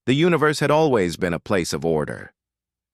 The universe had always been a place of order.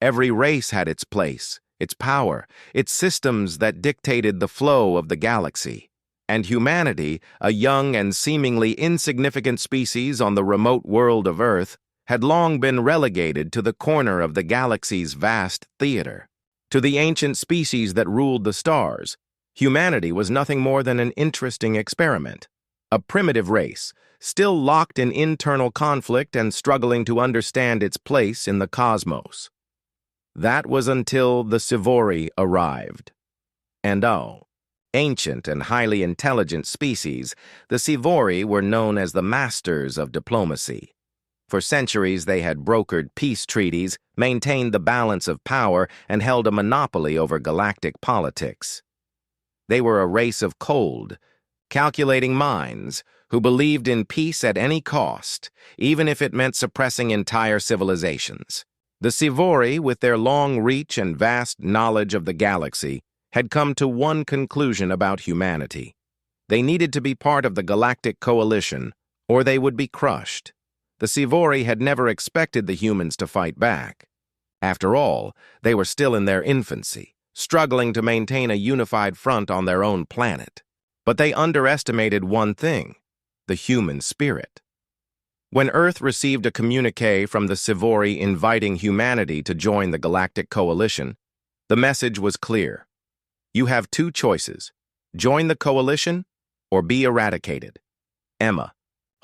Every race had its place, its power, its systems that dictated the flow of the galaxy. And humanity, a young and seemingly insignificant species on the remote world of Earth, had long been relegated to the corner of the galaxy's vast theater. To the ancient species that ruled the stars, humanity was nothing more than an interesting experiment. A primitive race, still locked in internal conflict and struggling to understand its place in the cosmos. That was until the Sivori arrived. And ancient and highly intelligent species, the Sivori were known as the masters of diplomacy. For centuries they had brokered peace treaties, maintained the balance of power, and held a monopoly over galactic politics. They were a race of cold, calculating minds who believed in peace at any cost, even if it meant suppressing entire civilizations. The Sivori, with their long reach and vast knowledge of the galaxy, had come to one conclusion about humanity. They needed to be part of the Galactic Coalition, or they would be crushed. The Sivori had never expected the humans to fight back. After all, they were still in their infancy, struggling to maintain a unified front on their own planet. But they underestimated one thing: the human spirit. When Earth received a communique from the Sivori inviting humanity to join the Galactic Coalition, the message was clear. You have two choices: join the coalition or be eradicated. Emma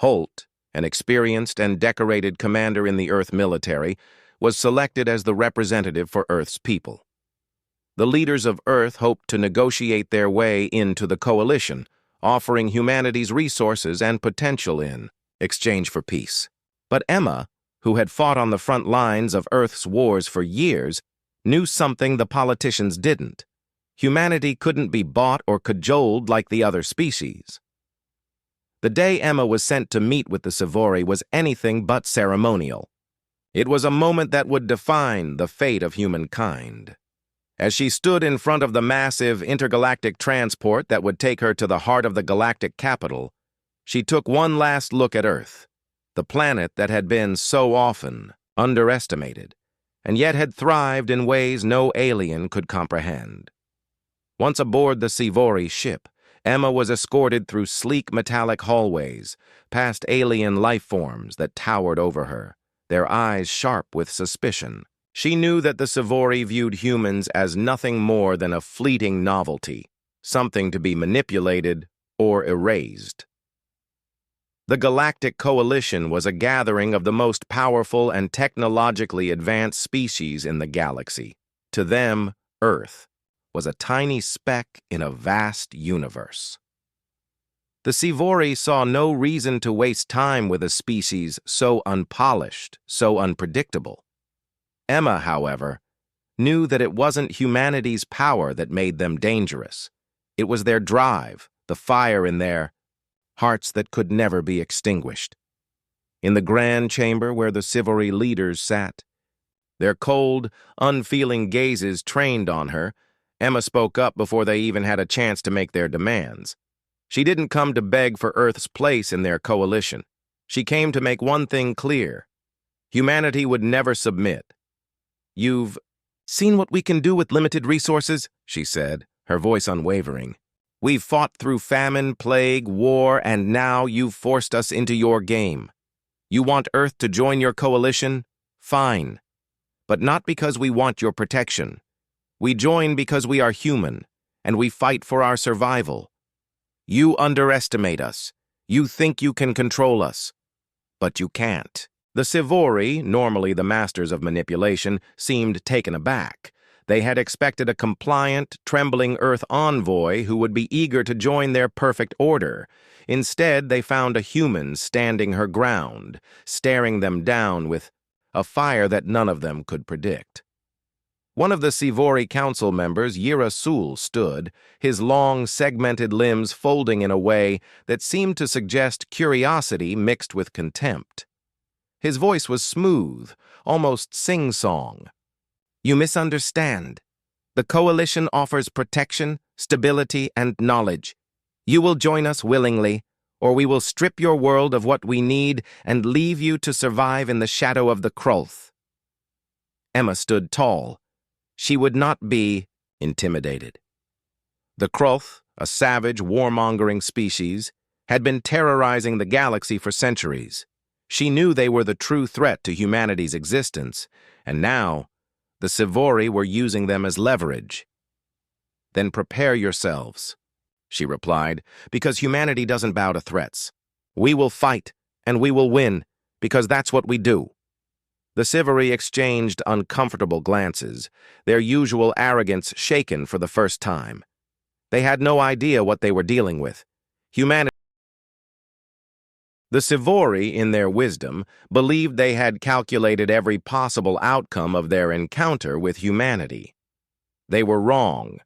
Holt, an experienced and decorated commander in the Earth military, was selected as the representative for Earth's people. The leaders of Earth hoped to negotiate their way into the coalition, offering humanity's resources and potential in exchange for peace. But Emma, who had fought on the front lines of Earth's wars for years, knew something the politicians didn't. Humanity couldn't be bought or cajoled like the other species. The day Emma was sent to meet with the Sivori was anything but ceremonial. It was a moment that would define the fate of humankind. As she stood in front of the massive intergalactic transport that would take her to the heart of the galactic capital, she took one last look at Earth, the planet that had been so often underestimated, and yet had thrived in ways no alien could comprehend. Once aboard the Sivori ship, Emma was escorted through sleek metallic hallways, past alien life forms that towered over her, their eyes sharp with suspicion. She knew that the Sivori viewed humans as nothing more than a fleeting novelty, something to be manipulated or erased. The Galactic Coalition was a gathering of the most powerful and technologically advanced species in the galaxy. To them, Earth was a tiny speck in a vast universe. The Sivori saw no reason to waste time with a species so unpolished, so unpredictable. Emma, however, knew that it wasn't humanity's power that made them dangerous. It was their drive, the fire in their hearts that could never be extinguished. In the grand chamber where the Sivori leaders sat, their cold, unfeeling gazes trained on her, Emma spoke up before they even had a chance to make their demands. She didn't come to beg for Earth's place in their coalition. She came to make one thing clear: humanity would never submit. "You've seen what we can do with limited resources," she said, her voice unwavering. "We've fought through famine, plague, war, and now you've forced us into your game. You want Earth to join your coalition? Fine. But not because we want your protection. We join because we are human, and we fight for our survival. You underestimate us. You think you can control us. But you can't." The Sivori, normally the masters of manipulation, seemed taken aback. They had expected a compliant, trembling Earth envoy who would be eager to join their perfect order. Instead, they found a human standing her ground, staring them down with a fire that none of them could predict. One of the Sivori council members, Yira Sul, stood, his long, segmented limbs folding in a way that seemed to suggest curiosity mixed with contempt. His voice was smooth, almost sing-song. "You misunderstand. The coalition offers protection, stability, and knowledge. You will join us willingly, or we will strip your world of what we need and leave you to survive in the shadow of the Krolth." Emma stood tall. She would not be intimidated. The Krolth, a savage, warmongering species, had been terrorizing the galaxy for centuries. She knew they were the true threat to humanity's existence, and now the Sivori were using them as leverage. "Then prepare yourselves," she replied, "because humanity doesn't bow to threats. We will fight, and we will win, because that's what we do." The Sivori exchanged uncomfortable glances, their usual arrogance shaken for the first time. They had no idea what they were dealing with. Humanity. The Sivori, in their wisdom, believed they had calculated every possible outcome of their encounter with humanity. They were wrong.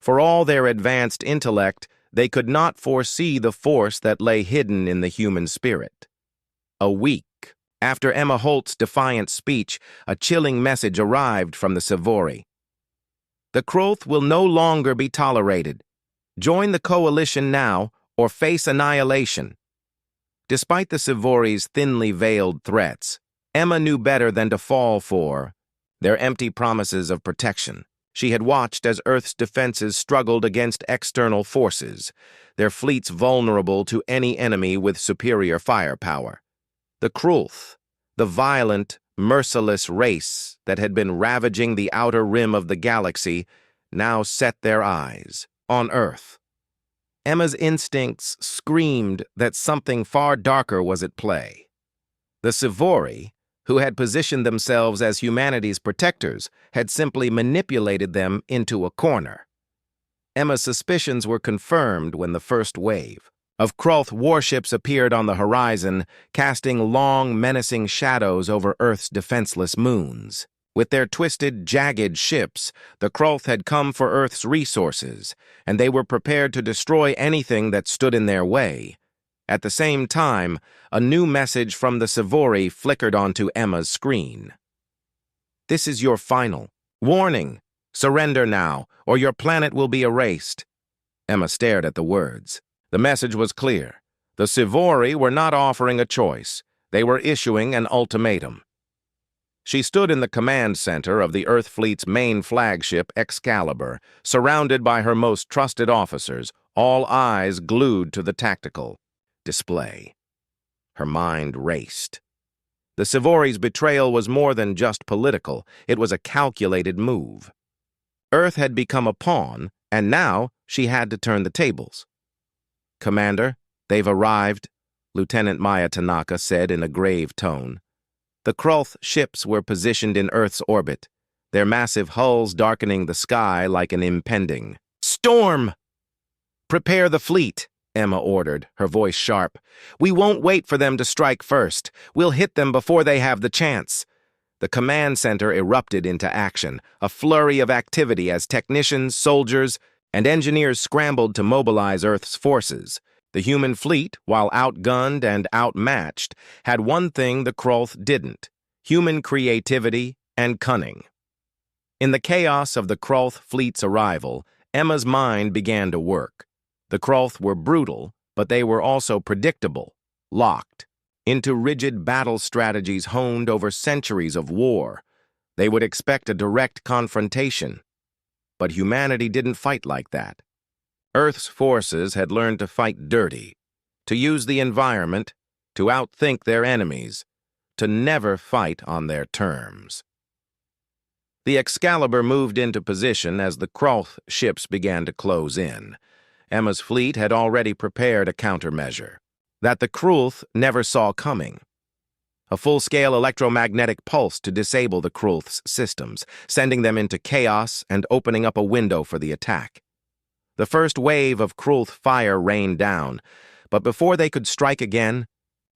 For all their advanced intellect, they could not foresee the force that lay hidden in the human spirit. A week after Emma Holt's defiant speech, a chilling message arrived from the Sivori. "The Krolth will no longer be tolerated. Join the coalition now, or face annihilation." Despite the Sivori's thinly veiled threats, Emma knew better than to fall for their empty promises of protection. She had watched as Earth's defenses struggled against external forces, their fleets vulnerable to any enemy with superior firepower. The Krolth, the violent, merciless race that had been ravaging the outer rim of the galaxy, now set their eyes on Earth. Emma's instincts screamed that something far darker was at play. The Sivori, who had positioned themselves as humanity's protectors, had simply manipulated them into a corner. Emma's suspicions were confirmed when the first wave of Krolth warships appeared on the horizon, casting long, menacing shadows over Earth's defenseless moons. With their twisted, jagged ships, the Krolth had come for Earth's resources, and they were prepared to destroy anything that stood in their way. At the same time, a new message from the Sivori flickered onto Emma's screen. "This is your final warning. Surrender now, or your planet will be erased." Emma stared at the words. The message was clear. The Sivori were not offering a choice. They were issuing an ultimatum. She stood in the command center of the Earth Fleet's main flagship, Excalibur, surrounded by her most trusted officers, all eyes glued to the tactical display. Her mind raced. The Sivori's betrayal was more than just political. It was a calculated move. Earth had become a pawn, and now she had to turn the tables. "Commander, they've arrived," Lieutenant Maya Tanaka said in a grave tone. The Krolth ships were positioned in Earth's orbit, their massive hulls darkening the sky like an impending storm. "Prepare the fleet," Emma ordered, her voice sharp. "We won't wait for them to strike first. We'll hit them before they have the chance." The command center erupted into action, a flurry of activity as technicians, soldiers, and engineers scrambled to mobilize Earth's forces. The human fleet, while outgunned and outmatched, had one thing the Krolth didn't: human creativity and cunning. In the chaos of the Krolth fleet's arrival, Emma's mind began to work. The Krolth were brutal, but they were also predictable, locked into rigid battle strategies honed over centuries of war. They would expect a direct confrontation. But humanity didn't fight like that. Earth's forces had learned to fight dirty, to use the environment, to outthink their enemies, to never fight on their terms. The Excalibur moved into position as the Krolth ships began to close in. Emma's fleet had already prepared a countermeasure that the Krolth never saw coming. A full-scale electromagnetic pulse to disable the Krolth's systems, sending them into chaos and opening up a window for the attack. The first wave of Krolth fire rained down, but before they could strike again,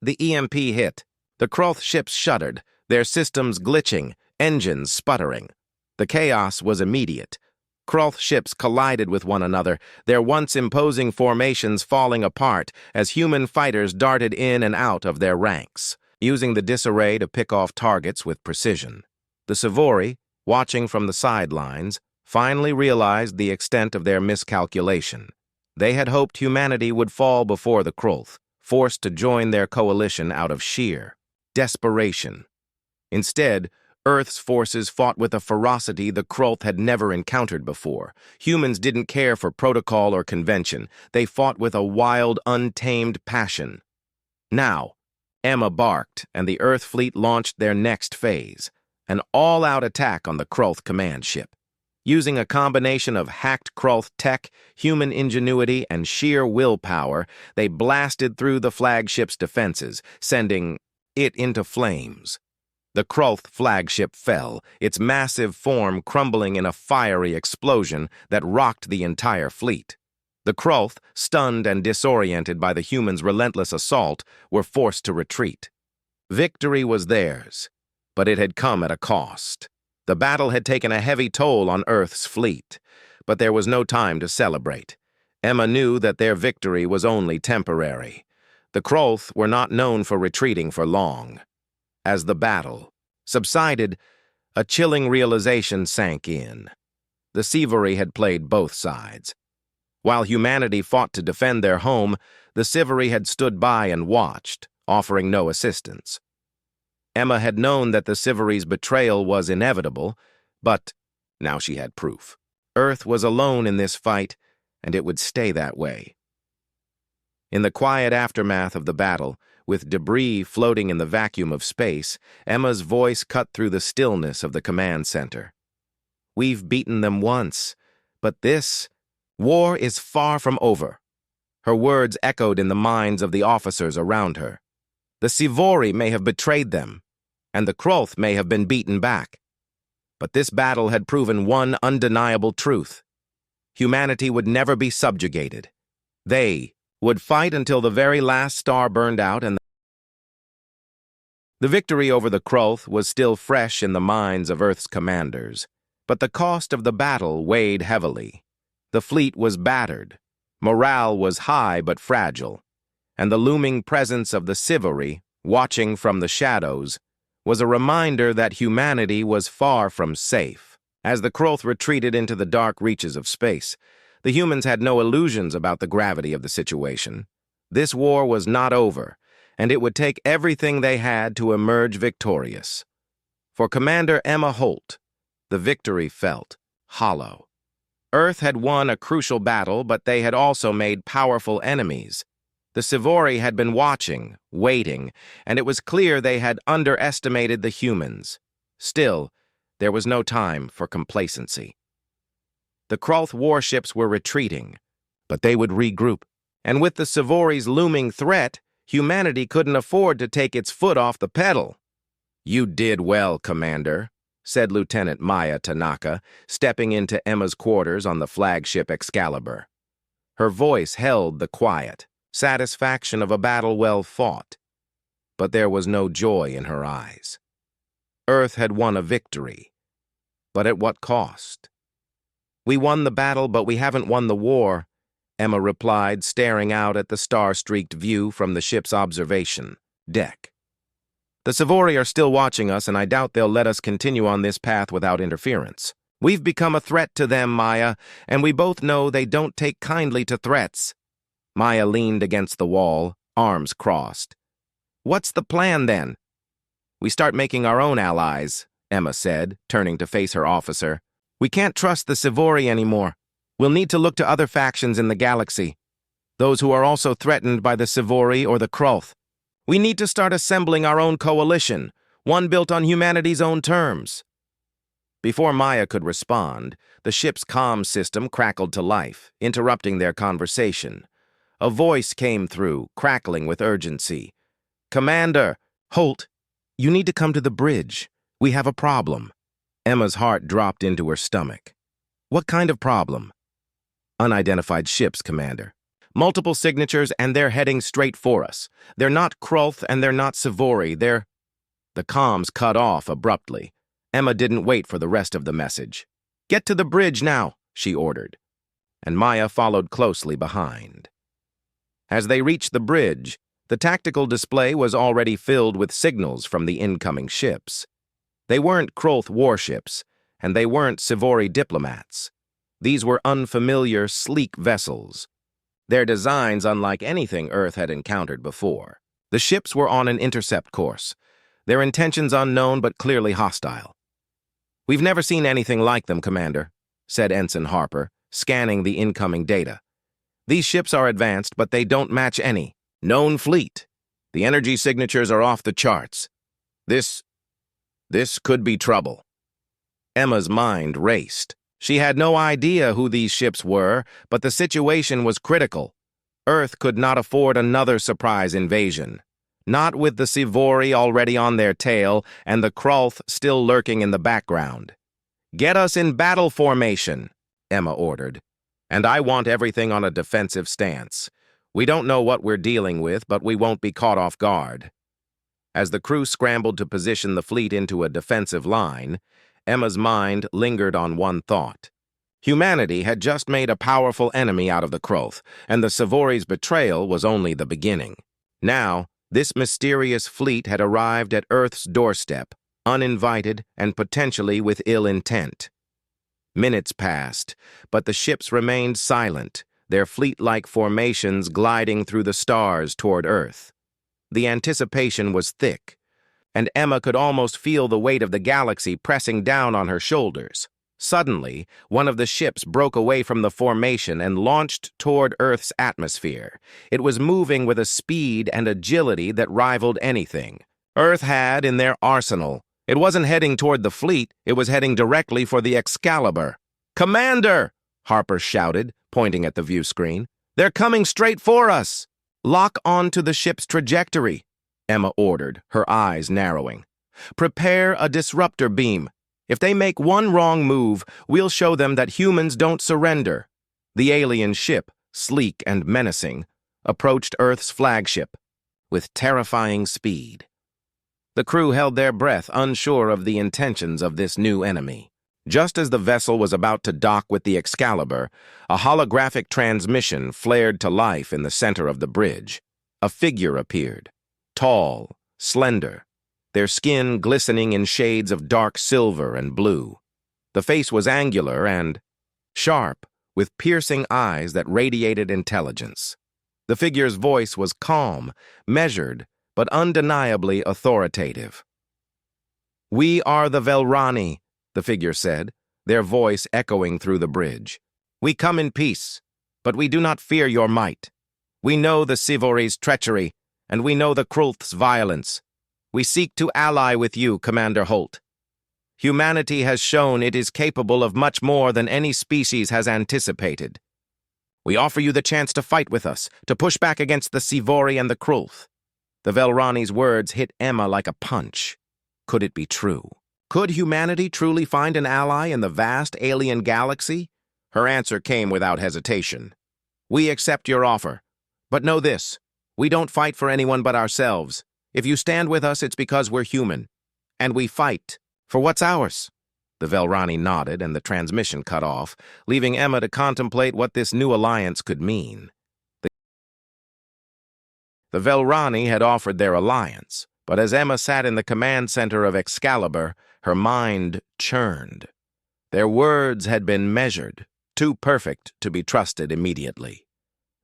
the EMP hit. The Krolth ships shuddered, their systems glitching, engines sputtering. The chaos was immediate. Krolth ships collided with one another, their once imposing formations falling apart as human fighters darted in and out of their ranks, using the disarray to pick off targets with precision. The Sivori, watching from the sidelines, finally realized the extent of their miscalculation. They had hoped humanity would fall before the Krolth, forced to join their coalition out of sheer desperation. Instead, Earth's forces fought with a ferocity the Krulth had never encountered before. Humans didn't care for protocol or convention. They fought with a wild, untamed passion. Now, Emma barked, and the Earth fleet launched their next phase, an all-out attack on the Krulth command ship. Using a combination of hacked Krulth tech, human ingenuity, and sheer willpower, they blasted through the flagship's defenses, sending it into flames. The Krulth flagship fell, its massive form crumbling in a fiery explosion that rocked the entire fleet. The Krulth, stunned and disoriented by the humans' relentless assault, were forced to retreat. Victory was theirs, but it had come at a cost. The battle had taken a heavy toll on Earth's fleet, but there was no time to celebrate. Emma knew that their victory was only temporary. The Krulth were not known for retreating for long. As the battle subsided, a chilling realization sank in. The Sciviori had played both sides. While humanity fought to defend their home, the Sciviori had stood by and watched, offering no assistance. Emma had known that the Sciviori's betrayal was inevitable, but now she had proof. Earth was alone in this fight, and it would stay that way. In the quiet aftermath of the battle, with debris floating in the vacuum of space, Emma's voice cut through the stillness of the command center. "We've beaten them once, but this war is far from over." Her words echoed in the minds of the officers around her. The Sciviori may have betrayed them, and the Krulth may have been beaten back. But this battle had proven one undeniable truth. Humanity would never be subjugated. They would fight until the very last star burned out, and the victory over the Krulth was still fresh in the minds of Earth's commanders. But the cost of the battle weighed heavily. The fleet was battered, morale was high but fragile, and the looming presence of the Sciviori, watching from the shadows, was a reminder that humanity was far from safe. As the Krulth retreated into the dark reaches of space, the humans had no illusions about the gravity of the situation. This war was not over, and it would take everything they had to emerge victorious. For Commander Emma Holt, the victory felt hollow. Earth had won a crucial battle, but they had also made powerful enemies. The Sciviori had been watching, waiting, and it was clear they had underestimated the humans. Still, there was no time for complacency. The Krulth warships were retreating, but they would regroup. And with the Sciviori's looming threat, humanity couldn't afford to take its foot off the pedal. "You did well, Commander," said Lieutenant Maya Tanaka, stepping into Emma's quarters on the flagship Excalibur. Her voice held the quiet satisfaction of a battle well fought, but there was no joy in her eyes. Earth had won a victory, but at what cost? "We won the battle, but we haven't won the war," Emma replied, staring out at the star-streaked view from the ship's observation deck. "The Sciviori are still watching us, and I doubt they'll let us continue on this path without interference. We've become a threat to them, Maya, and we both know they don't take kindly to threats." Maya leaned against the wall, arms crossed. "What's the plan, then?" "We start making our own allies," Emma said, turning to face her officer. "We can't trust the Sciviori anymore. We'll need to look to other factions in the galaxy, those who are also threatened by the Sciviori or the Krulth. We need to start assembling our own coalition, one built on humanity's own terms." Before Maya could respond, the ship's comm system crackled to life, interrupting their conversation. A voice came through, crackling with urgency. "Commander, Holt, you need to come to the bridge. We have a problem." Emma's heart dropped into her stomach. "What kind of problem?" "Unidentified ships, Commander. Multiple signatures, and they're heading straight for us. They're not Krulth, and they're not Sciviori. They're—" The comms cut off abruptly. Emma didn't wait for the rest of the message. "Get to the bridge now," she ordered, and Maya followed closely behind. As they reached the bridge, the tactical display was already filled with signals from the incoming ships. They weren't Krulth warships, and they weren't Sciviori diplomats. These were unfamiliar, sleek vessels. their designs unlike anything Earth had encountered before. The ships were on an intercept course, their intentions unknown but clearly hostile. "We've never seen anything like them, Commander," said Ensign Harper, scanning the incoming data. "These ships are advanced, but they don't match any known fleet. The energy signatures are off the charts. This could be trouble." Emma's mind raced. She had no idea who these ships were, but the situation was critical. Earth could not afford another surprise invasion. Not with the Sivori already on their tail and the Krulth still lurking in the background. "Get us in battle formation," Emma ordered. "And I want everything on a defensive stance. We don't know what we're dealing with, but we won't be caught off guard." As the crew scrambled to position the fleet into a defensive line, Emma's mind lingered on one thought. Humanity had just made a powerful enemy out of the Krulth, and the Sivori's betrayal was only the beginning. Now, this mysterious fleet had arrived at Earth's doorstep, uninvited and potentially with ill intent. Minutes passed, but the ships remained silent, their fleet-like formations gliding through the stars toward Earth. The anticipation was thick, and Emma could almost feel the weight of the galaxy pressing down on her shoulders. Suddenly, one of the ships broke away from the formation and launched toward Earth's atmosphere. It was moving with a speed and agility that rivaled anything Earth had in their arsenal. It wasn't heading toward the fleet, it was heading directly for the Excalibur. "Commander!" Harper shouted, pointing at the view screen. "They're coming straight for us!" "Lock on to the ship's trajectory," Emma ordered, her eyes narrowing. "Prepare a disruptor beam. If they make one wrong move, we'll show them that humans don't surrender." The alien ship, sleek and menacing, approached Earth's flagship with terrifying speed. The crew held their breath, unsure of the intentions of this new enemy. Just as the vessel was about to dock with the Excalibur, a holographic transmission flared to life in the center of the bridge. A figure appeared, tall, slender, their skin glistening in shades of dark silver and blue. The face was angular and sharp, with piercing eyes that radiated intelligence. The figure's voice was calm, measured, but undeniably authoritative. "We are the Velrani," the figure said, their voice echoing through the bridge. "We come in peace, but we do not fear your might. We know the Sivori's treachery, and we know the Krulth's violence. We seek to ally with you, Commander Holt. Humanity has shown it is capable of much more than any species has anticipated. We offer you the chance to fight with us, to push back against the Sivori and the Krulth." The Velrani's words hit Emma like a punch. Could it be true? Could humanity truly find an ally in the vast alien galaxy? Her answer came without hesitation. "We accept your offer. But know this, we don't fight for anyone but ourselves. If you stand with us, it's because we're human. And we fight for what's ours." The Velrani nodded and the transmission cut off, leaving Emma to contemplate what this new alliance could mean. The Velrani had offered their alliance, but as Emma sat in the command center of Excalibur, her mind churned. Their words had been measured, too perfect to be trusted immediately.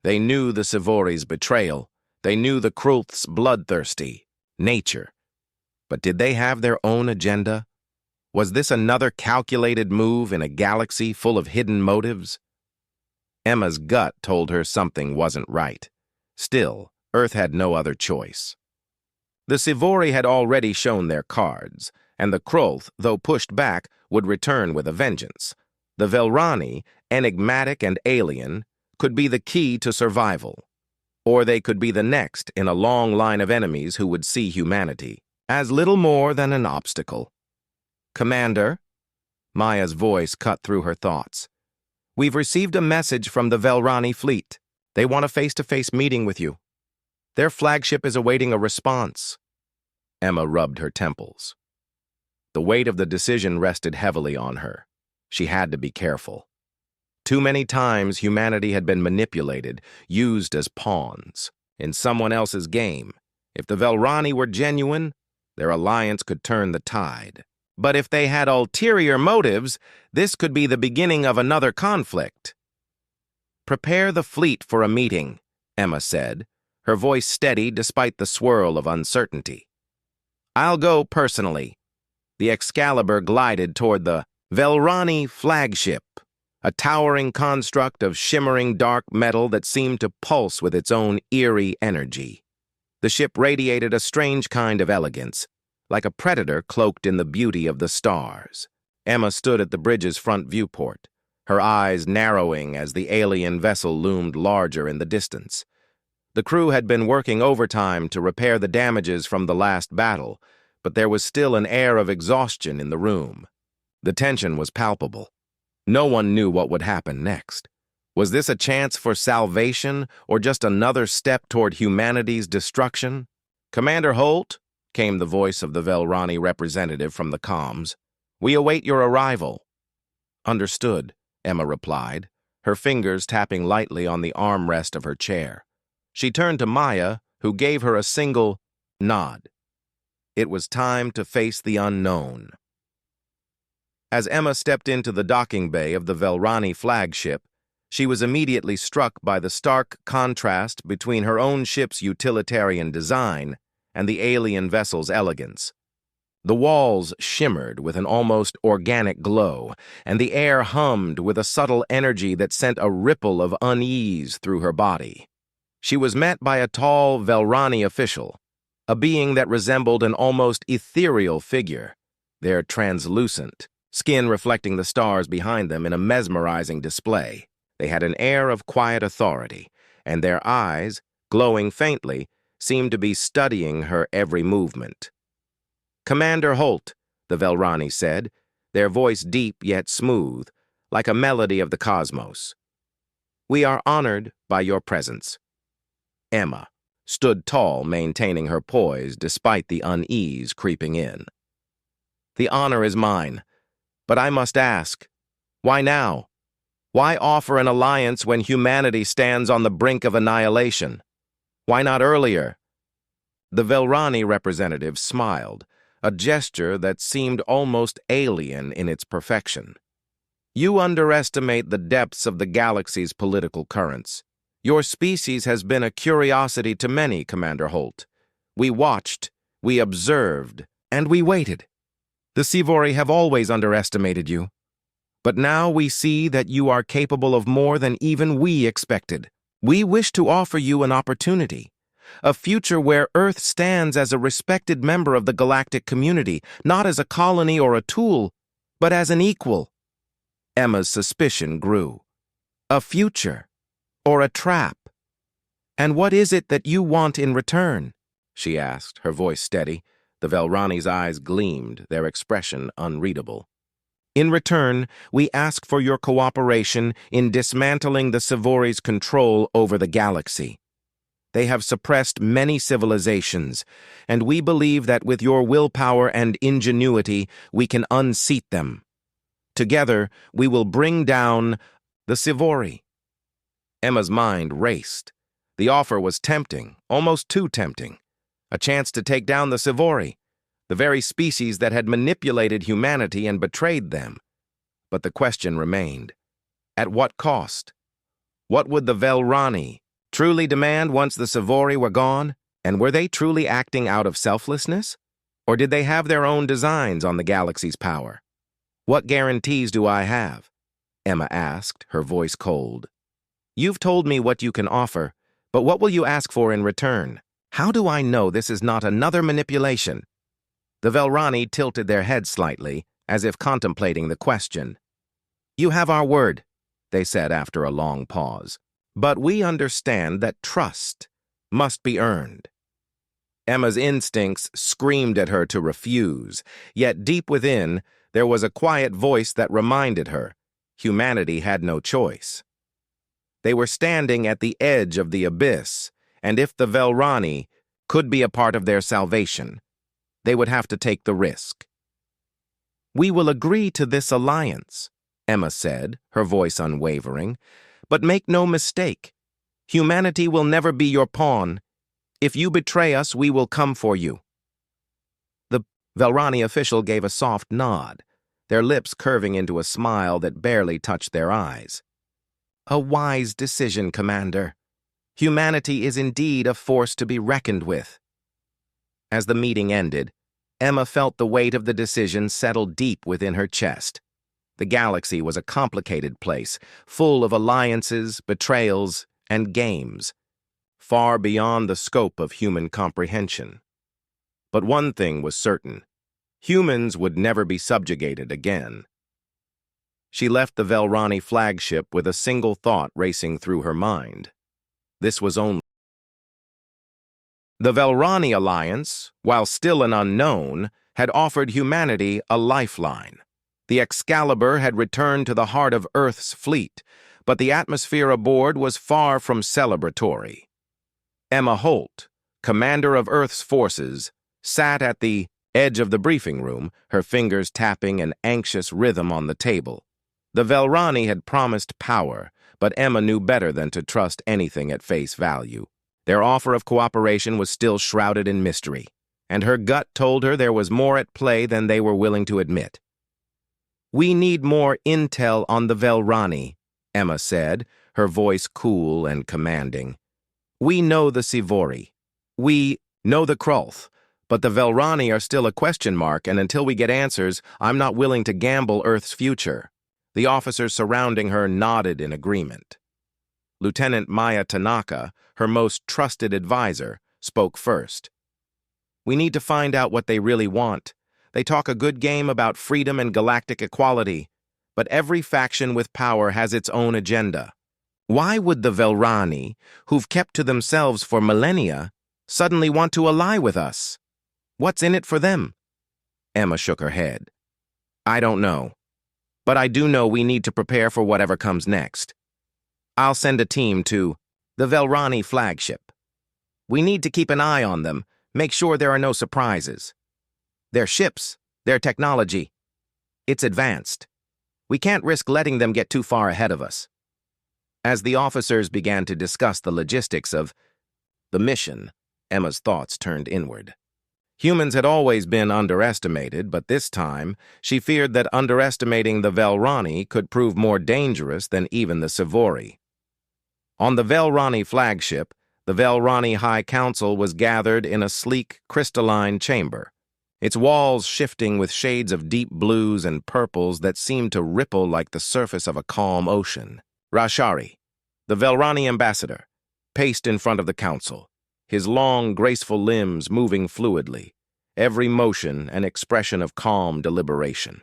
They knew the Sivori's betrayal. They knew the Krulth's bloodthirsty nature. But did they have their own agenda? Was this another calculated move in a galaxy full of hidden motives? Emma's gut told her something wasn't right. Still, Earth had no other choice. The Sivori had already shown their cards, and the Krulth, though pushed back, would return with a vengeance. The Velrani, enigmatic and alien, could be the key to survival. Or they could be the next in a long line of enemies who would see humanity as little more than an obstacle. "Commander," Maya's voice cut through her thoughts. "We've received a message from the Velrani fleet. They want a face-to-face meeting with you. Their flagship is awaiting a response." Emma rubbed her temples. The weight of the decision rested heavily on her. She had to be careful. Too many times humanity had been manipulated, used as pawns, in someone else's game. If the Velrani were genuine, their alliance could turn the tide. But if they had ulterior motives, this could be the beginning of another conflict. Prepare the fleet for a meeting, Emma said, her voice steady despite the swirl of uncertainty. I'll go personally. The Excalibur glided toward the Velrani flagship, a towering construct of shimmering dark metal that seemed to pulse with its own eerie energy. The ship radiated a strange kind of elegance, like a predator cloaked in the beauty of the stars. Emma stood at the bridge's front viewport, her eyes narrowing as the alien vessel loomed larger in the distance. The crew had been working overtime to repair the damages from the last battle, but there was still an air of exhaustion in the room. The tension was palpable. No one knew what would happen next. Was this a chance for salvation or just another step toward humanity's destruction? "Commander Holt," came the voice of the Velrani representative from the comms. "We await your arrival." "Understood," Emma replied, her fingers tapping lightly on the armrest of her chair. She turned to Maya, who gave her a single nod. It was time to face the unknown. As Emma stepped into the docking bay of the Velrani flagship, she was immediately struck by the stark contrast between her own ship's utilitarian design and the alien vessel's elegance. The walls shimmered with an almost organic glow, and the air hummed with a subtle energy that sent a ripple of unease through her body. She was met by a tall Velrani official, a being that resembled an almost ethereal figure, their translucent skin reflecting the stars behind them in a mesmerizing display. They had an air of quiet authority, and their eyes, glowing faintly, seemed to be studying her every movement. "Commander Holt," the Velrani said, their voice deep yet smooth, like a melody of the cosmos. "We are honored by your presence." Emma stood tall, maintaining her poise despite the unease creeping in. "The honor is mine, but I must ask, why now? Why offer an alliance when humanity stands on the brink of annihilation? Why not earlier?" The Velrani representative smiled, a gesture that seemed almost alien in its perfection. "You underestimate the depths of the galaxy's political currents. Your species has been a curiosity to many, Commander Holt. We watched, we observed, and we waited. The Sivori have always underestimated you. But now we see that you are capable of more than even we expected. We wish to offer you an opportunity, a future where Earth stands as a respected member of the galactic community, not as a colony or a tool, but as an equal." Emma's suspicion grew. "A future, or a trap? And what is it that you want in return?" she asked, her voice steady. The Velrani's eyes gleamed, their expression unreadable. "In return, we ask for your cooperation in dismantling the Sivori's control over the galaxy. They have suppressed many civilizations, and we believe that with your willpower and ingenuity, we can unseat them. Together, we will bring down the Sivori." Emma's mind raced. The offer was tempting, almost too tempting. A chance to take down the Sivori, the very species that had manipulated humanity and betrayed them. But the question remained. At what cost? What would the Velrani truly demand once the Sivori were gone? And were they truly acting out of selflessness? Or did they have their own designs on the galaxy's power? "What guarantees do I have?" Emma asked, her voice cold. "You've told me what you can offer, but what will you ask for in return? How do I know this is not another manipulation?" The Velrani tilted their heads slightly, as if contemplating the question. "You have our word," they said after a long pause. "But we understand that trust must be earned." Emma's instincts screamed at her to refuse, yet deep within, there was a quiet voice that reminded her humanity had no choice. They were standing at the edge of the abyss, and if the Velrani could be a part of their salvation, they would have to take the risk. "We will agree to this alliance," Emma said, her voice unwavering. "But make no mistake, humanity will never be your pawn. If you betray us, we will come for you." The Velrani official gave a soft nod, their lips curving into a smile that barely touched their eyes. A wise decision, Commander. Humanity is indeed a force to be reckoned with. As the meeting ended, Emma felt the weight of the decision settle deep within her chest. The galaxy was a complicated place, full of alliances, betrayals, and games, far beyond the scope of human comprehension. But one thing was certain: humans would never be subjugated again. She left the Velrani flagship with a single thought racing through her mind. This was only the Velrani alliance, while still an unknown, had offered humanity a lifeline. The Excalibur had returned to the heart of Earth's fleet, but the atmosphere aboard was far from celebratory. Emma Holt, commander of Earth's forces, sat at the edge of the briefing room, her fingers tapping an anxious rhythm on the table. The Velrani had promised power, but Emma knew better than to trust anything at face value. Their offer of cooperation was still shrouded in mystery, and her gut told her there was more at play than they were willing to admit. "We need more intel on the Velrani," Emma said, her voice cool and commanding. "We know the Sivori. We know the Krulth, but the Velrani are still a question mark, and until we get answers, I'm not willing to gamble Earth's future." The officers surrounding her nodded in agreement. Lieutenant Maya Tanaka, her most trusted advisor, spoke first. "We need to find out what they really want. They talk a good game about freedom and galactic equality, but every faction with power has its own agenda. Why would the Velrani, who've kept to themselves for millennia, suddenly want to ally with us? What's in it for them?" Emma shook her head. "I don't know, but I do know we need to prepare for whatever comes next. I'll send a team to the Velrani flagship. We need to keep an eye on them, make sure there are no surprises. Their ships, their technology, it's advanced. We can't risk letting them get too far ahead of us." As the officers began to discuss the logistics of the mission, Emma's thoughts turned inward. Humans had always been underestimated, but this time she feared that underestimating the Velrani could prove more dangerous than even the Sivori. On the Velrani flagship, the Velrani High Council was gathered in a sleek, crystalline chamber, its walls shifting with shades of deep blues and purples that seemed to ripple like the surface of a calm ocean. Rashari, the Velrani ambassador, paced in front of the council, his long, graceful limbs moving fluidly, every motion an expression of calm deliberation.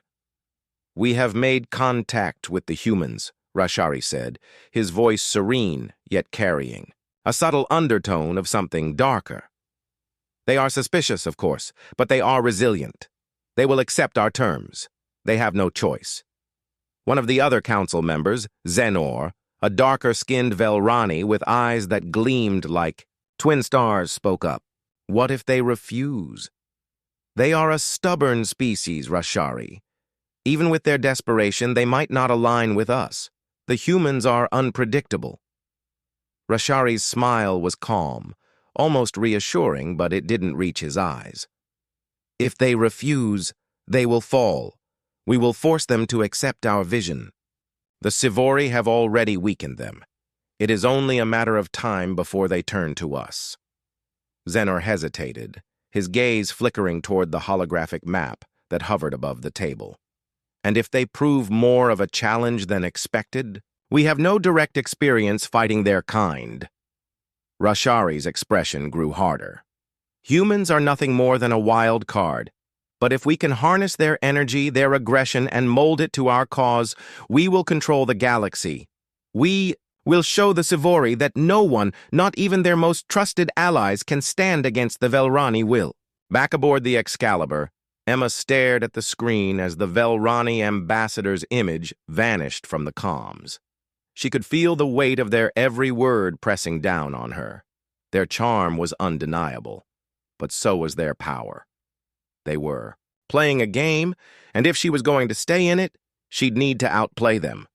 "We have made contact with the humans," Rashari said, his voice serene yet carrying a subtle undertone of something darker. "They are suspicious, of course, but they are resilient. They will accept our terms. They have no choice." One of the other council members, Zenor, a darker-skinned Velrani with eyes that gleamed like twin stars, spoke up. "What if they refuse? They are a stubborn species, Rashari. Even with their desperation, they might not align with us. The humans are unpredictable." Rashari's smile was calm, almost reassuring, but it didn't reach his eyes. "If they refuse, they will fall. We will force them to accept our vision. The Sivori have already weakened them. It is only a matter of time before they turn to us." Zenor hesitated, his gaze flickering toward the holographic map that hovered above the table. "And if they prove more of a challenge than expected? We have no direct experience fighting their kind." Rashari's expression grew harder. "Humans are nothing more than a wild card, but if we can harness their energy, their aggression, and mold it to our cause, we will control the galaxy. We will show the Sivori that no one, not even their most trusted allies, can stand against the Velrani will." Back aboard the Excalibur, Emma stared at the screen as the Velrani ambassador's image vanished from the comms. She could feel the weight of their every word pressing down on her. Their charm was undeniable, but so was their power. They were playing a game, and if she was going to stay in it, she'd need to outplay them.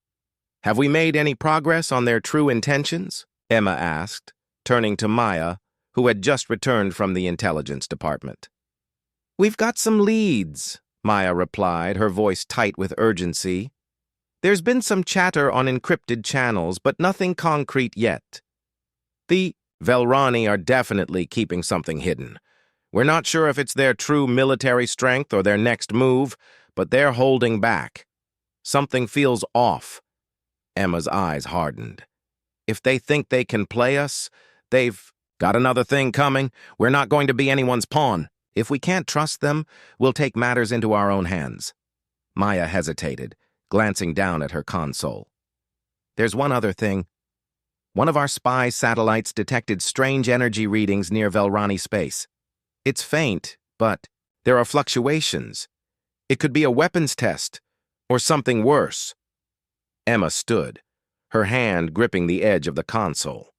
"Have we made any progress on their true intentions?" Emma asked, turning to Maya, who had just returned from the intelligence department. "We've got some leads," Maya replied, her voice tight with urgency. There's been some chatter on encrypted channels, but nothing concrete yet. The Velrani are definitely keeping something hidden. We're not sure if it's their true military strength or their next move, but they're holding back. Something feels off. Emma's eyes hardened. If they think they can play us, they've got another thing coming. We're not going to be anyone's pawn. If we can't trust them, we'll take matters into our own hands. Maya hesitated, glancing down at her console. There's one other thing. One of our spy satellites detected strange energy readings near Velrani space. It's faint, but there are fluctuations. It could be a weapons test, or something worse. Emma stood, her hand gripping the edge of the console.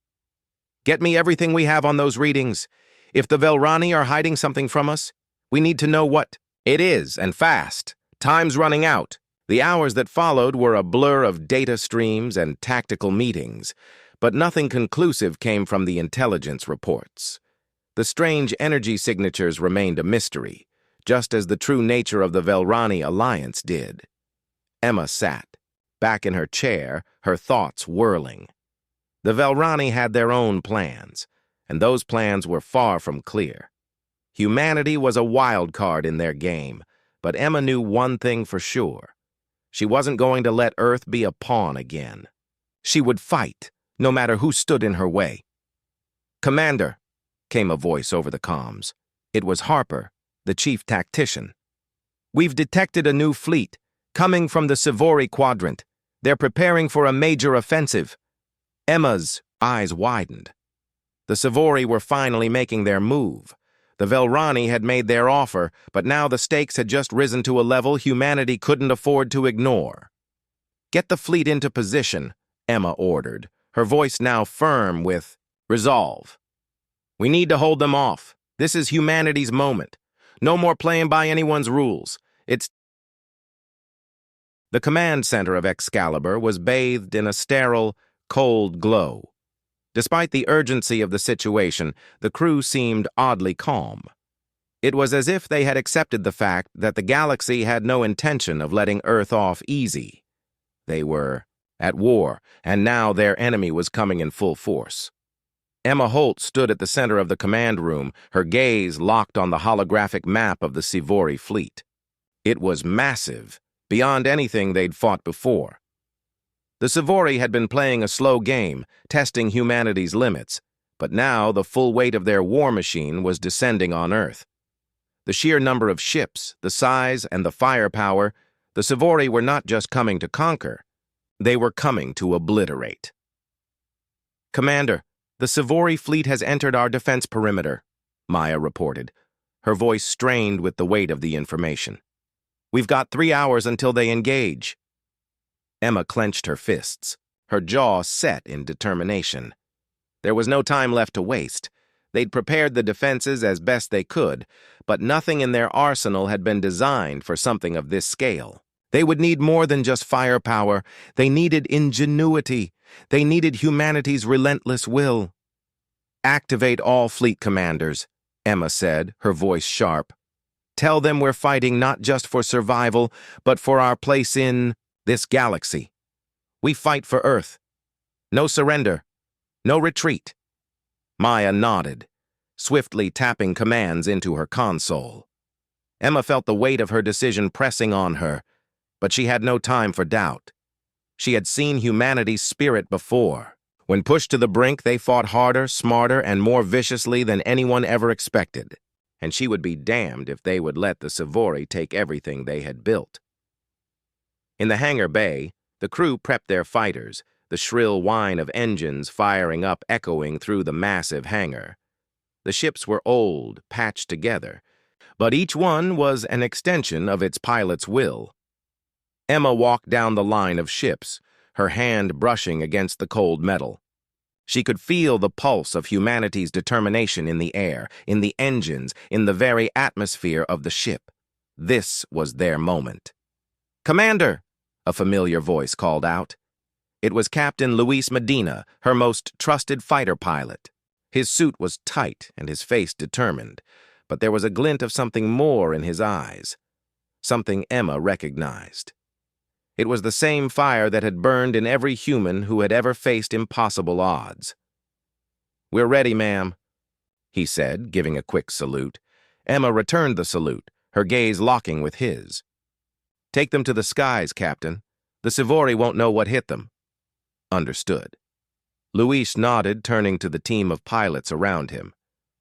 Get me everything we have on those readings. If the Velrani are hiding something from us, we need to know what it is, and fast. Time's running out. The hours that followed were a blur of data streams and tactical meetings, but nothing conclusive came from the intelligence reports. The strange energy signatures remained a mystery, just as the true nature of the Velrani alliance did. Emma sat, back in her chair, her thoughts whirling. The Velrani had their own plans, and those plans were far from clear. Humanity was a wild card in their game, but Emma knew one thing for sure. She wasn't going to let Earth be a pawn again. She would fight, no matter who stood in her way. "Commander," came a voice over the comms. It was Harper, the chief tactician. "We've detected a new fleet, coming from the Sivori quadrant. They're preparing for a major offensive." Emma's eyes widened. The Sivori were finally making their move. The Velrani had made their offer, but now the stakes had just risen to a level humanity couldn't afford to ignore. "Get the fleet into position," Emma ordered, her voice now firm with resolve. "We need to hold them off. This is humanity's moment. No more playing by anyone's rules. It's..." The command center of Excalibur was bathed in a sterile, cold glow. Despite the urgency of the situation, the crew seemed oddly calm. It was as if they had accepted the fact that the galaxy had no intention of letting Earth off easy. They were at war, and now their enemy was coming in full force. Emma Holt stood at the center of the command room, her gaze locked on the holographic map of the Sivori fleet. It was massive, beyond anything they'd fought before. The Sivori had been playing a slow game, testing humanity's limits, but now the full weight of their war machine was descending on Earth. The sheer number of ships, the size, and the firepower, the Sivori were not just coming to conquer, they were coming to obliterate. "Commander, the Sivori fleet has entered our defense perimeter," Maya reported, her voice strained with the weight of the information. "We've got 3 hours until they engage." Emma clenched her fists, her jaw set in determination. There was no time left to waste. They'd prepared the defenses as best they could, but nothing in their arsenal had been designed for something of this scale. They would need more than just firepower. They needed ingenuity. They needed humanity's relentless will. "Activate all fleet commanders," Emma said, her voice sharp. "Tell them we're fighting not just for survival, but for our place in this galaxy. We fight for Earth. No surrender. No retreat." Maya nodded, swiftly tapping commands into her console. Emma felt the weight of her decision pressing on her, but she had no time for doubt. She had seen humanity's spirit before. When pushed to the brink, they fought harder, smarter, and more viciously than anyone ever expected, and she would be damned if they would let the Sivori take everything they had built. In the hangar bay, the crew prepped their fighters, the shrill whine of engines firing up echoing through the massive hangar. The ships were old, patched together, but each one was an extension of its pilot's will. Emma walked down the line of ships, her hand brushing against the cold metal. She could feel the pulse of humanity's determination in the air, in the engines, in the very atmosphere of the ship. This was their moment. "Commander!" a familiar voice called out. It was Captain Luis Medina, her most trusted fighter pilot. His suit was tight and his face determined, but there was a glint of something more in his eyes, something Emma recognized. It was the same fire that had burned in every human who had ever faced impossible odds. "We're ready, ma'am," he said, giving a quick salute. Emma returned the salute, her gaze locking with his. "Take them to the skies, Captain. The Sivori won't know what hit them." "Understood." Luis nodded, turning to the team of pilots around him.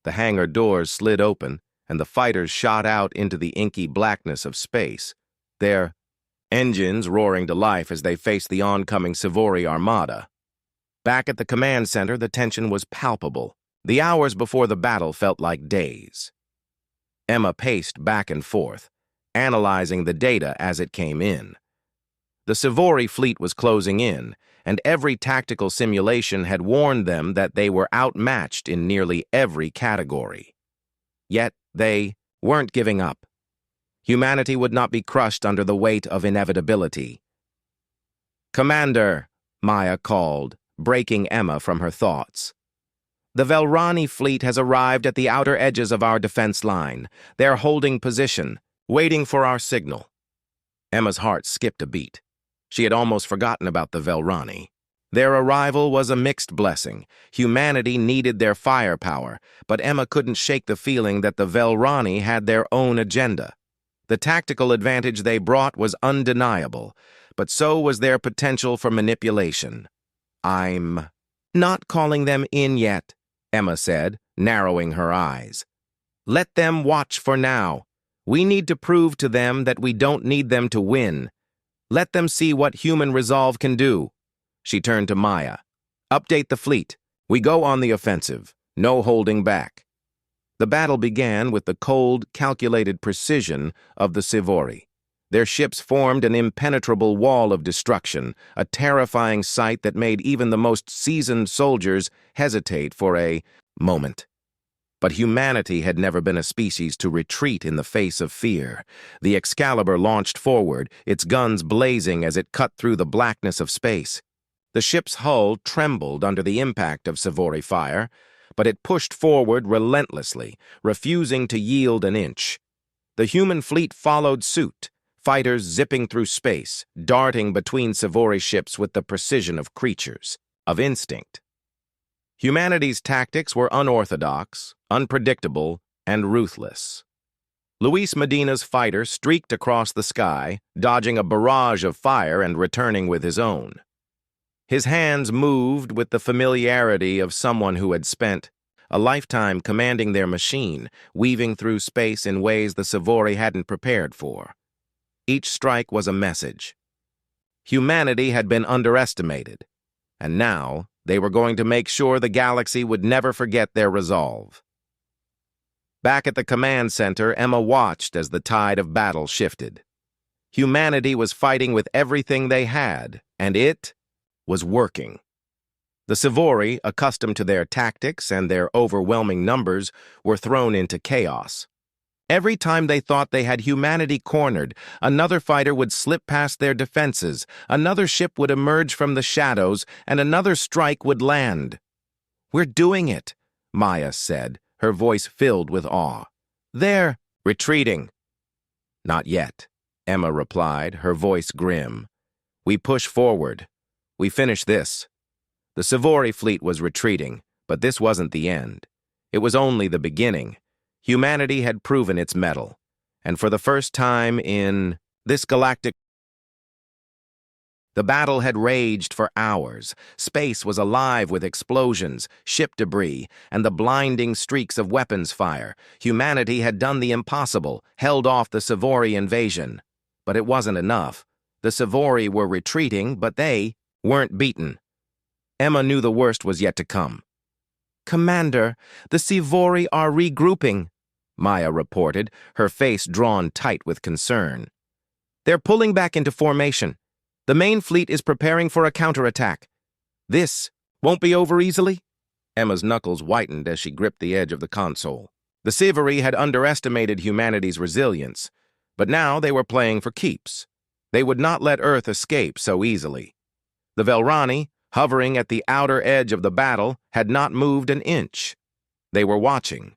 The hangar doors slid open, and the fighters shot out into the inky blackness of space, their engines roaring to life as they faced the oncoming Sivori armada. Back at the command center, the tension was palpable. The hours before the battle felt like days. Emma paced back and forth, analyzing the data as it came in. The Sivori fleet was closing in, and every tactical simulation had warned them that they were outmatched in nearly every category. Yet they weren't giving up. Humanity would not be crushed under the weight of inevitability. "Commander," Maya called, breaking Emma from her thoughts. "The Velrani fleet has arrived at the outer edges of our defense line. They're holding position, waiting for our signal." Emma's heart skipped a beat. She had almost forgotten about the Velrani. Their arrival was a mixed blessing. Humanity needed their firepower, but Emma couldn't shake the feeling that the Velrani had their own agenda. The tactical advantage they brought was undeniable, but so was their potential for manipulation. "I'm not calling them in yet," Emma said, narrowing her eyes. "Let them watch for now. We need to prove to them that we don't need them to win. Let them see what human resolve can do." She turned to Maya. "Update the fleet. We go on the offensive. No holding back." The battle began with the cold, calculated precision of the Sivori. Their ships formed an impenetrable wall of destruction, a terrifying sight that made even the most seasoned soldiers hesitate for a moment. But humanity had never been a species to retreat in the face of fear. The Excalibur launched forward, its guns blazing as it cut through the blackness of space. The ship's hull trembled under the impact of Sivori fire, but it pushed forward relentlessly, refusing to yield an inch. The human fleet followed suit, fighters zipping through space, darting between Sivori ships with the precision of creatures, of instinct. Humanity's tactics were unorthodox, unpredictable, and ruthless. Luis Medina's fighter streaked across the sky, dodging a barrage of fire and returning with his own. His hands moved with the familiarity of someone who had spent a lifetime commanding their machine, weaving through space in ways the Sivori hadn't prepared for. Each strike was a message. Humanity had been underestimated, and now they were going to make sure the galaxy would never forget their resolve. Back at the command center, Emma watched as the tide of battle shifted. Humanity was fighting with everything they had, and it was working. The Sivori, accustomed to their tactics and their overwhelming numbers, were thrown into chaos. Every time they thought they had humanity cornered, another fighter would slip past their defenses, another ship would emerge from the shadows, and another strike would land. "We're doing it," Maya said, her voice filled with awe. "They're retreating." "Not yet," Emma replied, her voice grim. "We push forward. We finish this." The Sivori fleet was retreating, but this wasn't the end. It was only the beginning. Humanity had proven its mettle, and for the first time in this galactic, the battle had raged for hours. Space was alive with explosions, ship debris, and the blinding streaks of weapons fire. Humanity had done the impossible, held off the Sivori invasion. But it wasn't enough. The Sivori were retreating, but they weren't beaten. Emma knew the worst was yet to come. "Commander, the Sivori are regrouping," Maya reported, her face drawn tight with concern. "They're pulling back into formation. The main fleet is preparing for a counterattack. This won't be over easily?" Emma's knuckles whitened as she gripped the edge of the console. The Sivori had underestimated humanity's resilience, but now they were playing for keeps. They would not let Earth escape so easily. The Velrani, hovering at the outer edge of the battle, had not moved an inch. They were watching,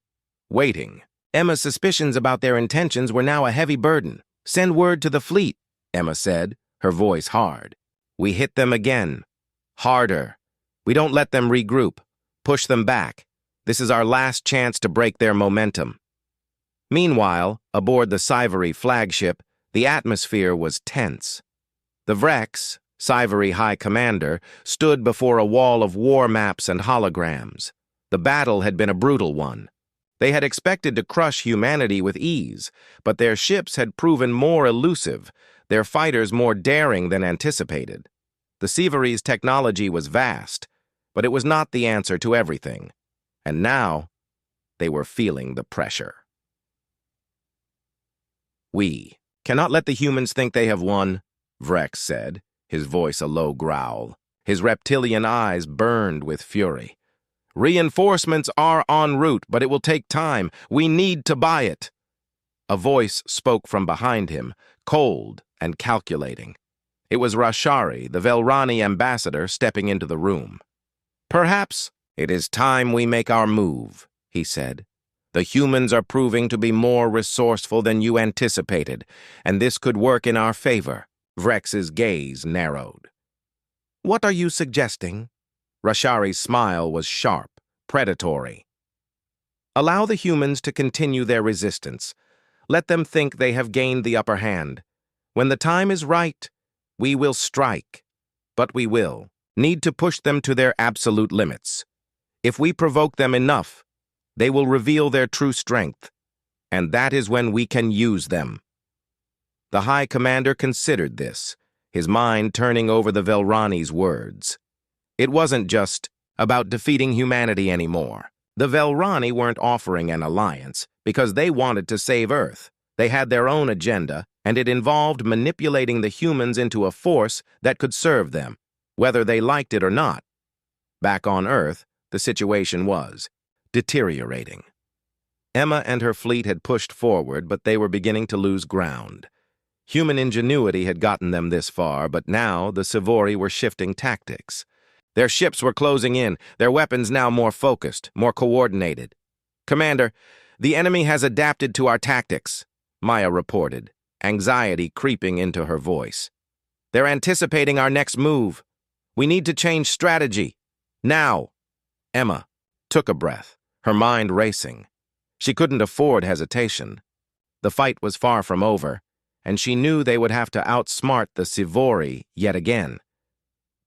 waiting. Emma's suspicions about their intentions were now a heavy burden. "Send word to the fleet," Emma said, her voice hard. We hit them again. Harder. We don't let them regroup. Push them back. This is our last chance to break their momentum. Meanwhile, aboard the Sci-Fi flagship, the atmosphere was tense. The Vrex, Sci-Fi High Commander, stood before a wall of war maps and holograms. The battle had been a brutal one. They had expected to crush humanity with ease, but their ships had proven more elusive, their fighters more daring than anticipated. The Sci-Fi's technology was vast, but it was not the answer to everything. And now, they were feeling the pressure. We cannot let the humans think they have won, Vrex said, his voice a low growl. His reptilian eyes burned with fury. Reinforcements are en route, but it will take time. We need to buy it. A voice spoke from behind him, cold and calculating. It was Rashari, the Velrani ambassador, stepping into the room. Perhaps it is time we make our move, he said. The humans are proving to be more resourceful than you anticipated, and this could work in our favor. Vrex's gaze narrowed. What are you suggesting? Rashari's smile was sharp, predatory. Allow the humans to continue their resistance. Let them think they have gained the upper hand. When the time is right, we will strike. But we will need to push them to their absolute limits. If we provoke them enough, they will reveal their true strength, and that is when we can use them. The High Commander considered this, his mind turning over the Velrani's words. It wasn't just about defeating humanity anymore. The Velrani weren't offering an alliance because they wanted to save Earth. They had their own agenda, and it involved manipulating the humans into a force that could serve them, whether they liked it or not. Back on Earth, the situation was deteriorating. Emma and her fleet had pushed forward, but they were beginning to lose ground. Human ingenuity had gotten them this far, but now the Sci-Fi were shifting tactics. Their ships were closing in, their weapons now more focused, more coordinated. Commander, the enemy has adapted to our tactics, Maya reported, anxiety creeping into her voice. They're anticipating our next move. We need to change strategy. Now. Emma took a breath, her mind racing. She couldn't afford hesitation. The fight was far from over, and she knew they would have to outsmart the Sci-Fi yet again.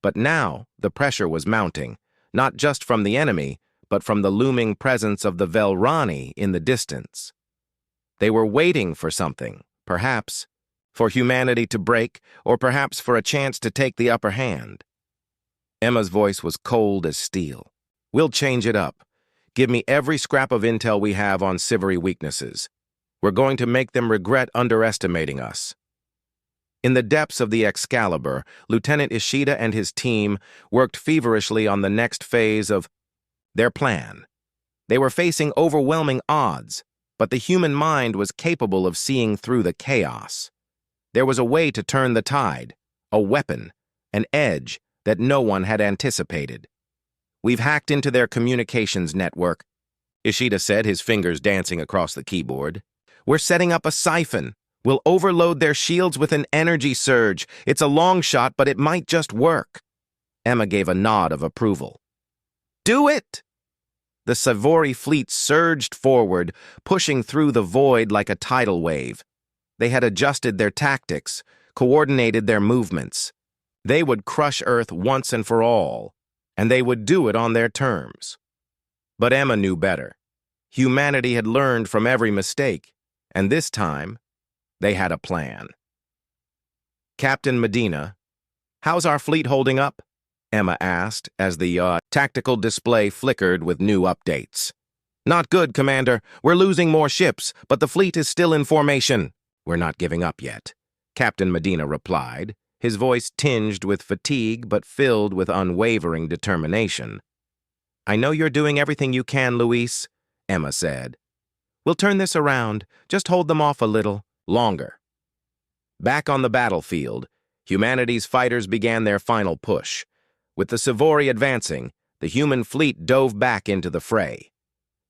But now the pressure was mounting, not just from the enemy, but from the looming presence of the Velrani in the distance. They were waiting for something, perhaps, for humanity to break, or perhaps for a chance to take the upper hand. Emma's voice was cold as steel. We'll change it up. Give me every scrap of intel we have on Sci-Fi weaknesses. We're going to make them regret underestimating us. In the depths of the Excalibur, Lieutenant Ishida and his team worked feverishly on the next phase of their plan. They were facing overwhelming odds, but the human mind was capable of seeing through the chaos. There was a way to turn the tide, a weapon, an edge that no one had anticipated. We've hacked into their communications network, Ishida said, his fingers dancing across the keyboard. We're setting up a siphon. We'll overload their shields with an energy surge. It's a long shot, but it might just work. Emma gave a nod of approval. Do it! The Sci-Fi fleet surged forward, pushing through the void like a tidal wave. They had adjusted their tactics, coordinated their movements. They would crush Earth once and for all, and they would do it on their terms. But Emma knew better. Humanity had learned from every mistake, and this time, they had a plan. Captain Medina, how's our fleet holding up? Emma asked as the tactical display flickered with new updates. Not good, Commander. We're losing more ships, but the fleet is still in formation. We're not giving up yet, Captain Medina replied, his voice tinged with fatigue but filled with unwavering determination. I know you're doing everything you can, Luis, Emma said. We'll turn this around. Just hold them off a little longer. Back on the battlefield, humanity's fighters began their final push. With the Sci-Fi advancing, the human fleet dove back into the fray.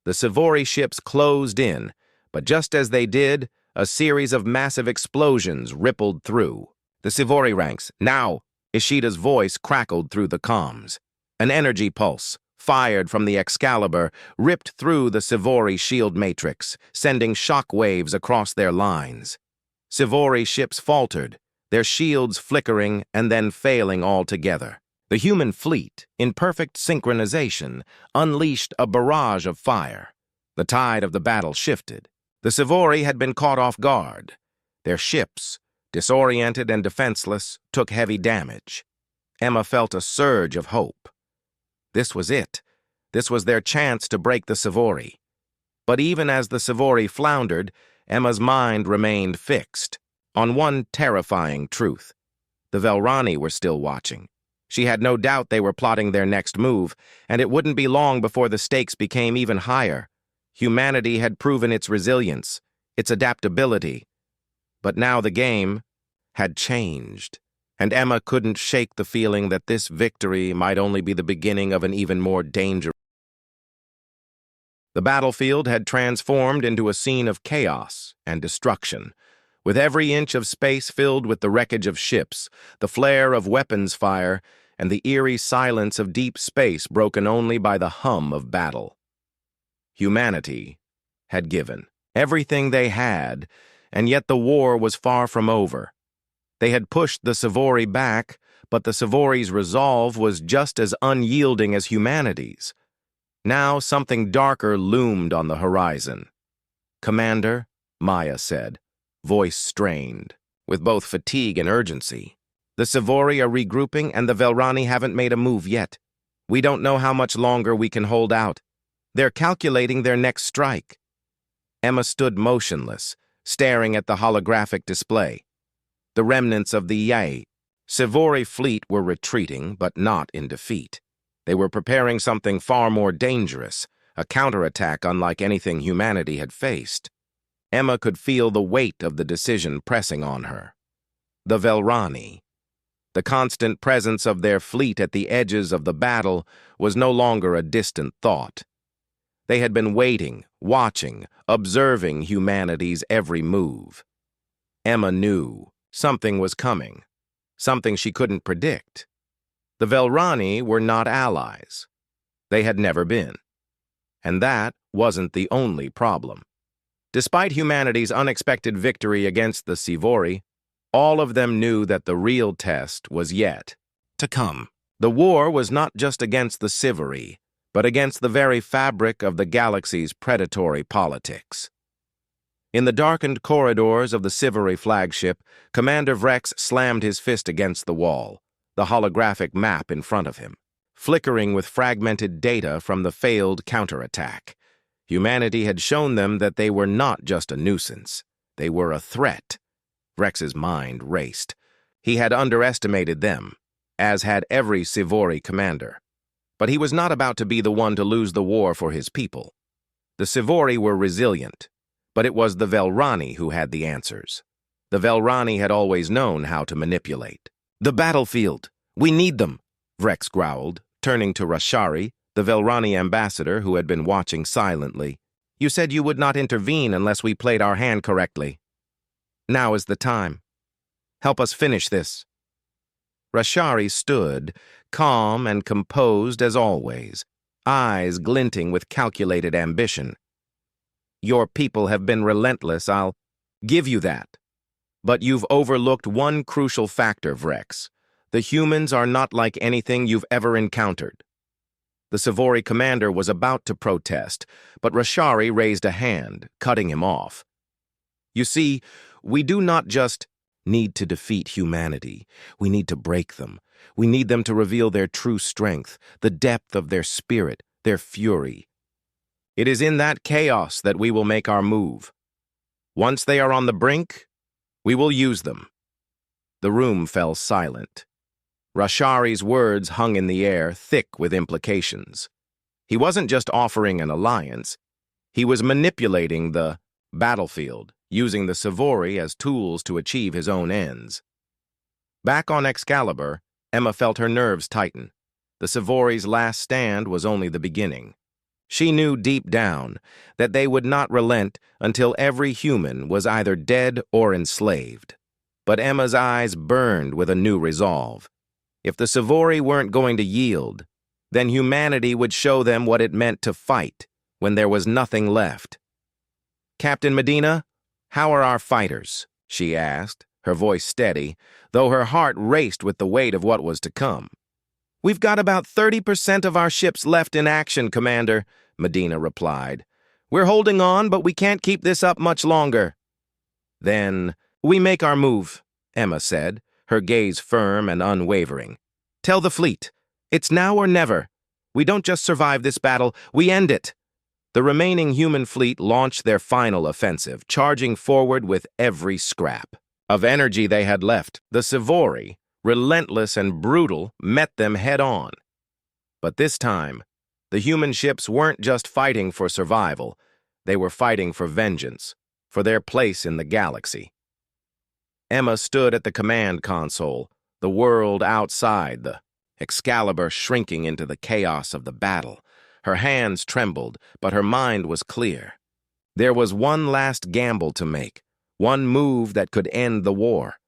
The Sci-Fi ships closed in, but just as they did, a series of massive explosions rippled through. The Sivori ranks, now! Ishida's voice crackled through the comms. An energy pulse, fired from the Excalibur, ripped through the Sivori shield matrix, sending shock waves across their lines. Sivori ships faltered, their shields flickering and then failing altogether. The human fleet, in perfect synchronization, unleashed a barrage of fire. The tide of the battle shifted. The Sivori had been caught off guard. Their ships, disoriented and defenseless, took heavy damage. Emma felt a surge of hope. This was it. This was their chance to break the Sivori. But even as the Sivori floundered, Emma's mind remained fixed on one terrifying truth. The Velrani were still watching. She had no doubt they were plotting their next move, and it wouldn't be long before the stakes became even higher. Humanity had proven its resilience, its adaptability. But now the game had changed, and Emma couldn't shake the feeling that this victory might only be the beginning of an even more dangerous. The battlefield had transformed into a scene of chaos and destruction, with every inch of space filled with the wreckage of ships, the flare of weapons fire, and the eerie silence of deep space broken only by the hum of battle. Humanity had given everything they had, and yet the war was far from over. They had pushed the Sivori back, but the Sivori's resolve was just as unyielding as humanity's. Now something darker loomed on the horizon. "Commander," Maya said, voice strained, with both fatigue and urgency. "The Sivori are regrouping and the Velrani haven't made a move yet. We don't know how much longer we can hold out. They're calculating their next strike." Emma stood motionless, staring at the holographic display. The remnants of the Sivori fleet were retreating, but not in defeat. They were preparing something far more dangerous, a counterattack unlike anything humanity had faced. Emma could feel the weight of the decision pressing on her. The Velrani. The constant presence of their fleet at the edges of the battle was no longer a distant thought. They had been waiting, watching, observing humanity's every move. Emma knew something was coming, something she couldn't predict. The Velrani were not allies. They had never been. And that wasn't the only problem. Despite humanity's unexpected victory against the Sivori, all of them knew that the real test was yet to come. The war was not just against the Sivori, but against the very fabric of the galaxy's predatory politics. In the darkened corridors of the Sivori flagship, Commander Vrex slammed his fist against the wall, the holographic map in front of him, flickering with fragmented data from the failed counterattack. Humanity had shown them that they were not just a nuisance. They were a threat. Vrex's mind raced. He had underestimated them, as had every Sivori commander. But he was not about to be the one to lose the war for his people. The Sivori were resilient, but it was the Velrani who had the answers. The Velrani had always known how to manipulate. "The battlefield! We need them!" Vrex growled, turning to Rashari, the Velrani ambassador who had been watching silently. "You said you would not intervene unless we played our hand correctly. Now is the time. Help us finish this." Rashari stood, calm and composed as always, eyes glinting with calculated ambition. "Your people have been relentless, I'll give you that. But you've overlooked one crucial factor, Vrex. The humans are not like anything you've ever encountered." The Sivori commander was about to protest, but Rashari raised a hand, cutting him off. "You see, we do not just need to defeat humanity. We need to break them. We need them to reveal their true strength, the depth of their spirit, their fury. It is in that chaos that we will make our move. Once they are on the brink, we will use them." The room fell silent. Rashari's words hung in the air, thick with implications. He wasn't just offering an alliance. He was manipulating the battlefield, using the Sivori as tools to achieve his own ends. Back on Excalibur, Emma felt her nerves tighten. The Sivori's last stand was only the beginning. She knew deep down that they would not relent until every human was either dead or enslaved. But Emma's eyes burned with a new resolve. If the Sivori weren't going to yield, then humanity would show them what it meant to fight when there was nothing left. "Captain Medina, how are our fighters?" she asked, her voice steady, though her heart raced with the weight of what was to come. "We've got about 30% of our ships left in action, Commander," Medina replied. "We're holding on, but we can't keep this up much longer." "Then we make our move," Emma said, her gaze firm and unwavering. "Tell the fleet, it's now or never. We don't just survive this battle, we end it." The remaining human fleet launched their final offensive, charging forward with every scrap of energy they had left. The Sivori, relentless and brutal, met them head-on. But this time, the human ships weren't just fighting for survival, they were fighting for vengeance, for their place in the galaxy. Emma stood at the command console, the world outside, the Excalibur shrinking into the chaos of the battle. Her hands trembled, but her mind was clear. There was one last gamble to make, one move that could end the war.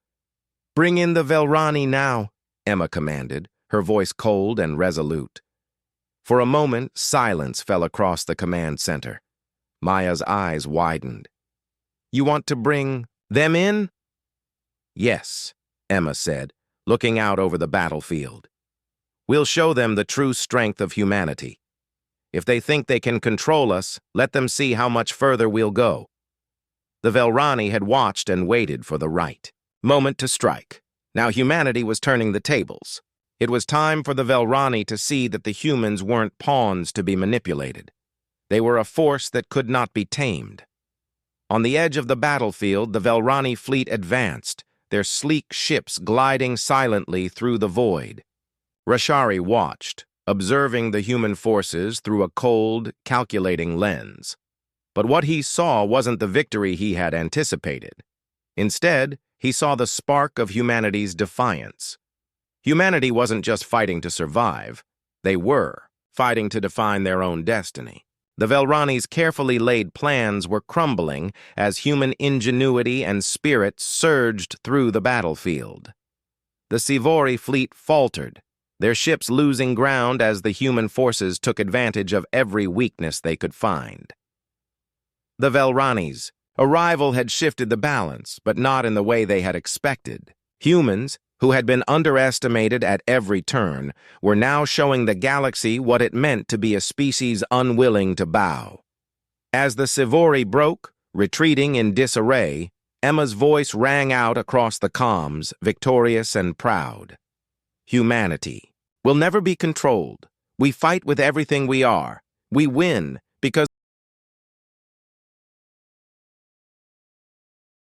"Bring in the Velrani now," Emma commanded, her voice cold and resolute. For a moment, silence fell across the command center. Maya's eyes widened. "You want to bring them in?" "Yes," Emma said, looking out over the battlefield. "We'll show them the true strength of humanity. If they think they can control us, let them see how much further we'll go." The Velrani had watched and waited for the right moment to strike. Now humanity was turning the tables. It was time for the Velrani to see that the humans weren't pawns to be manipulated. They were a force that could not be tamed. On the edge of the battlefield, the Velrani fleet advanced, their sleek ships gliding silently through the void. Rashari watched, observing the human forces through a cold, calculating lens. But what he saw wasn't the victory he had anticipated. Instead, he saw the spark of humanity's defiance. Humanity wasn't just fighting to survive. They were fighting to define their own destiny. The Velrani's carefully laid plans were crumbling as human ingenuity and spirit surged through the battlefield. The Sivori fleet faltered, their ships losing ground as the human forces took advantage of every weakness they could find. The Velrani's arrival had shifted the balance, but not in the way they had expected. Humans, who had been underestimated at every turn, were now showing the galaxy what it meant to be a species unwilling to bow. As the Sivori broke, retreating in disarray, Emma's voice rang out across the comms, victorious and proud. "Humanity will never be controlled. We fight with everything we are. We win because